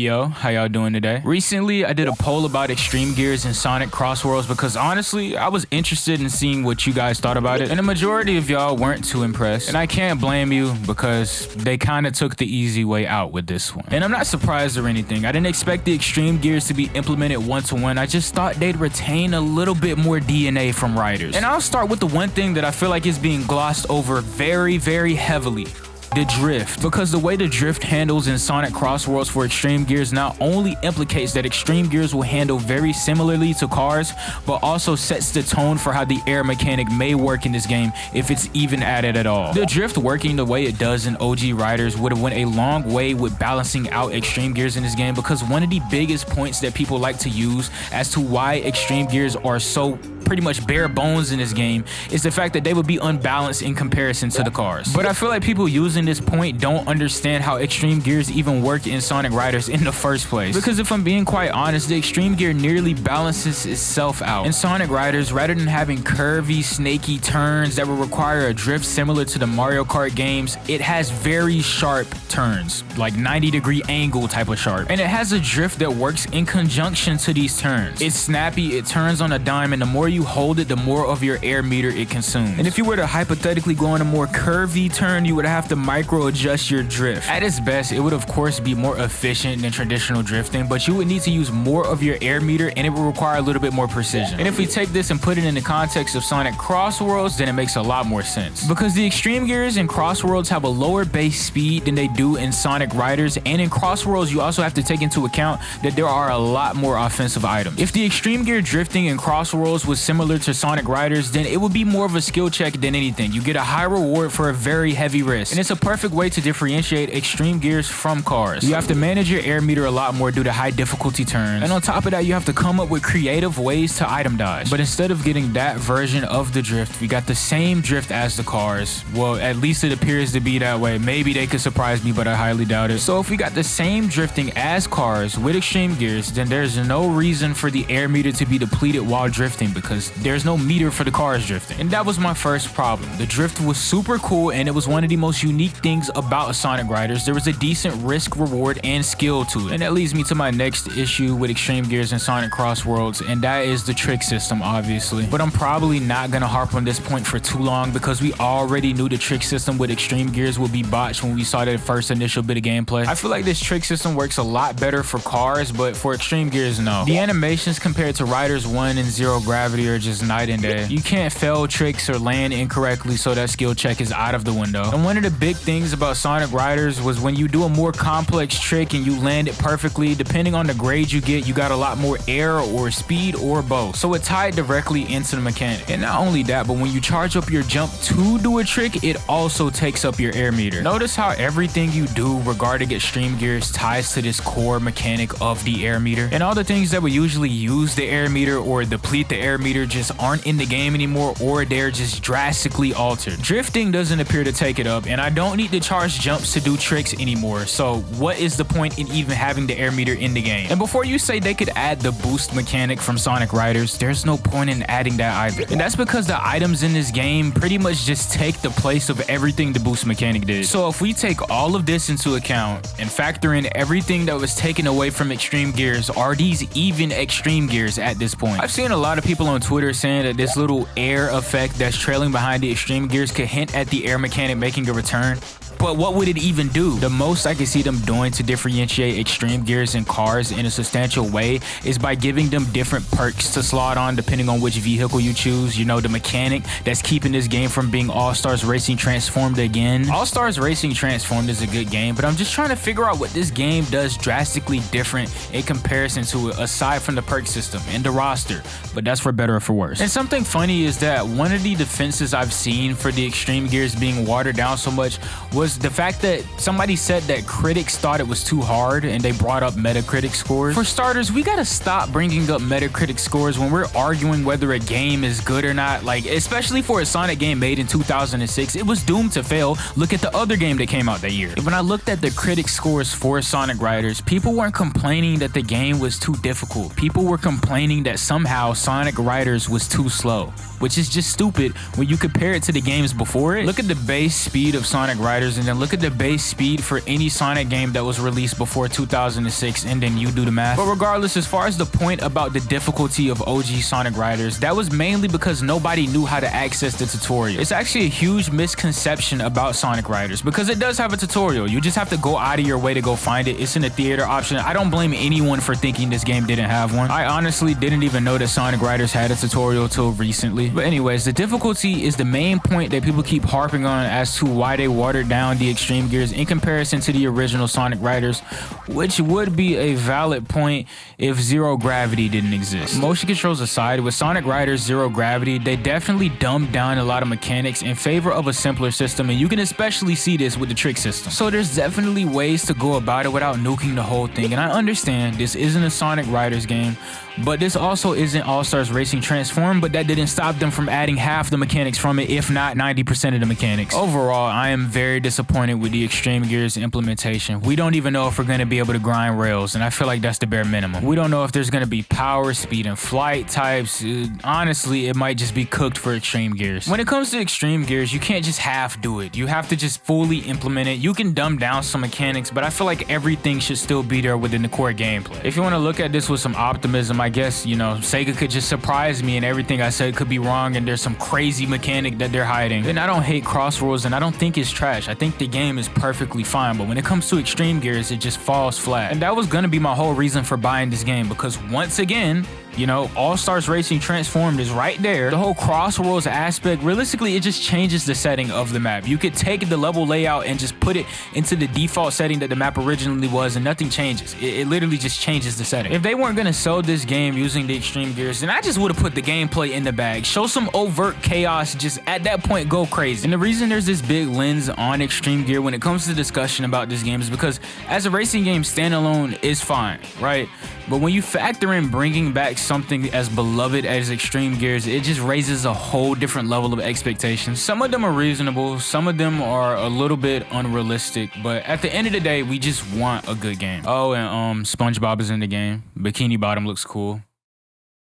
Yo, how y'all doing today? Recently, I did a poll about extreme gears in Sonic CROSSWORLDS because honestly, I was interested in seeing what you guys thought about it, and the majority of y'all weren't too impressed. And I can't blame you because they kind of took the easy way out with this one. And I'm not surprised or anything. I didn't expect the extreme gears to be implemented one-to-one. I just thought they'd retain a little bit more DNA from riders. And I'll start with the one thing that I feel like is being glossed over very, very heavily. The drift, because the way the drift handles in Sonic CROSSWORLDS for extreme gears not only implicates that extreme gears will handle very similarly to cars, but also sets the tone for how the air mechanic may work in this game if it's even added at all. The drift working the way it does in OG Riders would have went a long way with balancing out extreme gears in this game, because one of the biggest points that people like to use as to why extreme gears are so pretty much bare bones in this game is the fact that they would be unbalanced in comparison to the cars. But I feel like people using this point don't understand how extreme gears even work in Sonic Riders in the first place. Because if I'm being quite honest, the extreme gear nearly balances itself out. In Sonic Riders, rather than having curvy, snaky turns that would require a drift similar to the Mario Kart games, it has very sharp turns, like 90-degree angle type of sharp. And it has a drift that works in conjunction to these turns. It's snappy, it turns on a dime, and the more you hold it, the more of your air meter it consumes. And if you were to hypothetically go on a more curvy turn, you would have to micro adjust your drift. At its best, it would of course be more efficient than traditional drifting, but you would need to use more of your air meter and it would require a little bit more precision. And if we take this and put it in the context of Sonic CROSSWORLDS, then it makes a lot more sense. Because the extreme gears in CROSSWORLDS have a lower base speed than they do in Sonic Riders, and in CROSSWORLDS you also have to take into account that there are a lot more offensive items. If the extreme gear drifting in CROSSWORLDS was similar to Sonic Riders, then it would be more of a skill check than anything. You get a high reward for a very heavy risk, and it's a perfect way to differentiate extreme gears from cars. You have to manage your air meter a lot more due to high difficulty turns, and on top of that you have to come up with creative ways to item dodge. But instead of getting that version of the drift, we got the same drift as the cars. Well, at least it appears to be that way. Maybe they could surprise me, but I highly doubt it. So if we got the same drifting as cars with extreme gears, then there's no reason for the air meter to be depleted while drifting, because there's no meter for the cars drifting. And that was my first problem. The drift was super cool, and it was one of the most unique things about Sonic Riders. There was a decent risk, reward, and skill to it. And that leads me to my next issue with extreme gears in Sonic CROSSWORLDS, and that is the trick system, obviously. But I'm probably not gonna harp on this point for too long, because we already knew the trick system with extreme gears would be botched when we saw that first initial bit of gameplay. I feel like this trick system works a lot better for cars, but for extreme gears, no. The animations compared to Riders 1 and Zero Gravity are just night and day. You can't fail tricks or land incorrectly, so that skill check is out of the window. And one of the big things about Sonic Riders was when you do a more complex trick and you land it perfectly, depending on the grade you get, you got a lot more air or speed or both. So it tied directly into the mechanic. And not only that, but when you charge up your jump to do a trick, it also takes up your air meter. Notice how everything you do regarding extreme gears ties to this core mechanic of the air meter. And all the things that would usually use the air meter or deplete the air meter just aren't in the game anymore, or they're just drastically altered. Drifting doesn't appear to take it up, and I don't need to charge jumps to do tricks anymore, so what is the point in even having the air meter in the game? And before you say they could add the boost mechanic from Sonic Riders, there's no point in adding that either. And that's because the items in this game pretty much just take the place of everything the boost mechanic did. So if we take all of this into account and factor in everything that was taken away from extreme gears, are these even extreme gears at this point? I've seen a lot of people on Twitter saying that this little air effect that's trailing behind the extreme gears could hint at the air mechanic making a return. But what would it even do? The most I can see them doing to differentiate extreme gears and cars in a substantial way is by giving them different perks to slot on depending on which vehicle you choose. You know, the mechanic that's keeping this game from being All-Stars Racing Transformed again. All-Stars Racing Transformed is a good game, but I'm just trying to figure out what this game does drastically different in comparison to it, aside from the perk system and the roster. But that's for better or for worse. And something funny is that one of the defenses I've seen for the extreme gears being watered down so much was the fact that somebody said that critics thought it was too hard and they brought up Metacritic scores. For starters, we gotta stop bringing up Metacritic scores when we're arguing whether a game is good or not. Like, especially for a Sonic game made in 2006, it was doomed to fail. Look at the other game that came out that year. When I looked at the critic scores for Sonic Riders, people weren't complaining that the game was too difficult. People were complaining that somehow Sonic Riders was too slow, which is just stupid when you compare it to the games before it. Look at the base speed of Sonic Riders and then look at the base speed for any Sonic game that was released before 2006, and then you do the math. But regardless, as far as the point about the difficulty of OG Sonic Riders, that was mainly because nobody knew how to access the tutorial. It's actually a huge misconception about Sonic Riders because it does have a tutorial. You just have to go out of your way to go find it. It's in the theater option. I don't blame anyone for thinking this game didn't have one. I honestly didn't even know that Sonic Riders had a tutorial till recently. But anyways, the difficulty is the main point that people keep harping on as to why they watered down the extreme gears in comparison to the original Sonic Riders, which would be a valid point if zero gravity didn't exist. Motion controls aside, with Sonic Riders Zero Gravity, they definitely dumbed down a lot of mechanics in favor of a simpler system, and you can especially see this with the trick system. So there's definitely ways to go about it without nuking the whole thing, and I understand this isn't a Sonic Riders game, but this also isn't All-Stars Racing Transform, but that didn't stop them from adding half the mechanics from it, if not 90% of the mechanics. Overall, I am very disappointed with the Extreme Gears implementation. We don't even know if we're going to be able to grind rails, and I feel like that's the bare minimum. We don't know if there's going to be power, speed, and flight types. Honestly, it might just be cooked for Extreme Gears. When it comes to Extreme Gears, you can't just half do it. You have to just fully implement it. You can dumb down some mechanics, but I feel like everything should still be there within the core gameplay. If you want to look at this with some optimism, I guess, you know, Sega could just surprise me and everything I said could be wrong and there's some crazy mechanic that they're hiding. Then I don't hate Crossworlds and I don't think it's trash. I think the game is perfectly fine, but when it comes to Extreme Gears, it just falls flat. And that was gonna be my whole reason for buying this game, because once again, you know, All-Stars Racing Transformed is right there. The whole Crossworlds aspect, realistically, it just changes the setting of the map. You could take the level layout and just put it into the default setting that the map originally was and nothing changes. It literally just changes the setting. If they weren't gonna sell this game using the Extreme Gears, then I just would have put the gameplay in the bag. Show some overt chaos, just at that point go crazy. And the reason there's this big lens on Extreme Gear when it comes to discussion about this game is because as a racing game, standalone is fine, right? But when you factor in bringing back something as beloved as Extreme Gears, it just raises a whole different level of expectations. Some of them are reasonable, some of them are a little bit unrealistic, but at the end of the day, we just want a good game. Oh, and SpongeBob is in the game. Bikini Bottom looks cool.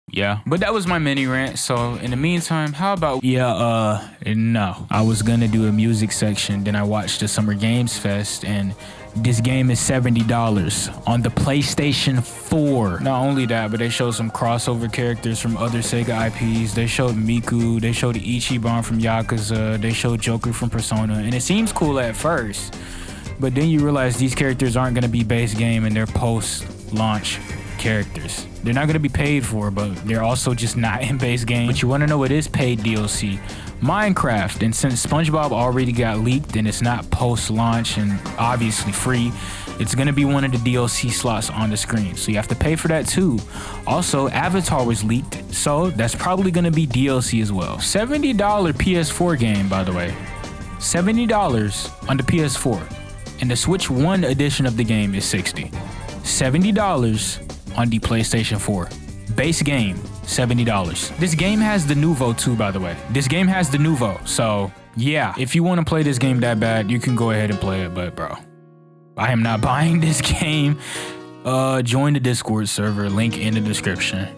Yeah, but that was my mini rant. So in the meantime, how about no, I was gonna do a music section, then I watched the Summer Games Fest, and this game is $70 on the PlayStation 4. Not only that, but they showed some crossover characters from other Sega IPs. They showed Miku, they showed Ichiban from Yakuza, they showed Joker from Persona, and it seems cool at first, but then you realize these characters aren't gonna be base game and they're post-launch characters. They're not gonna be paid for, but they're also just not in base game. But you wanna know what is paid DLC? Minecraft. And since SpongeBob already got leaked and it's not post-launch and obviously free, it's gonna be one of the DLC slots on the screen, so you have to pay for that too. Also, Avatar was leaked, so that's probably gonna be DLC as well. $70 PS4 game, by the way. $70 on the PS4. And the Switch 1 edition of the game is $60. $70 on the PlayStation 4. Base game, $70. This game has the Nouveau too, by the way. This game has the Nouveau, so yeah. If you want to play this game that bad, you can go ahead and play it, but bro, I am not buying this game. Join the Discord server, link in the description.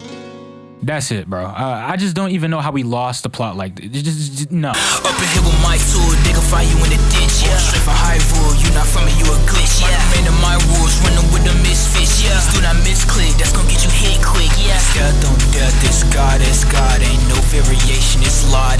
That's it, bro. I just don't even know how we lost the plot like this. Just no. Up in here with my tool, they can find you in the ditch, yeah. Straight for high rule, you not from me, you a glitch, yeah. Man of my rules, running with the misfits, yeah. Do not misclick, that's gonna get you hit quick, yeah. Death on death, it's God, ain't no variation, it's Lord,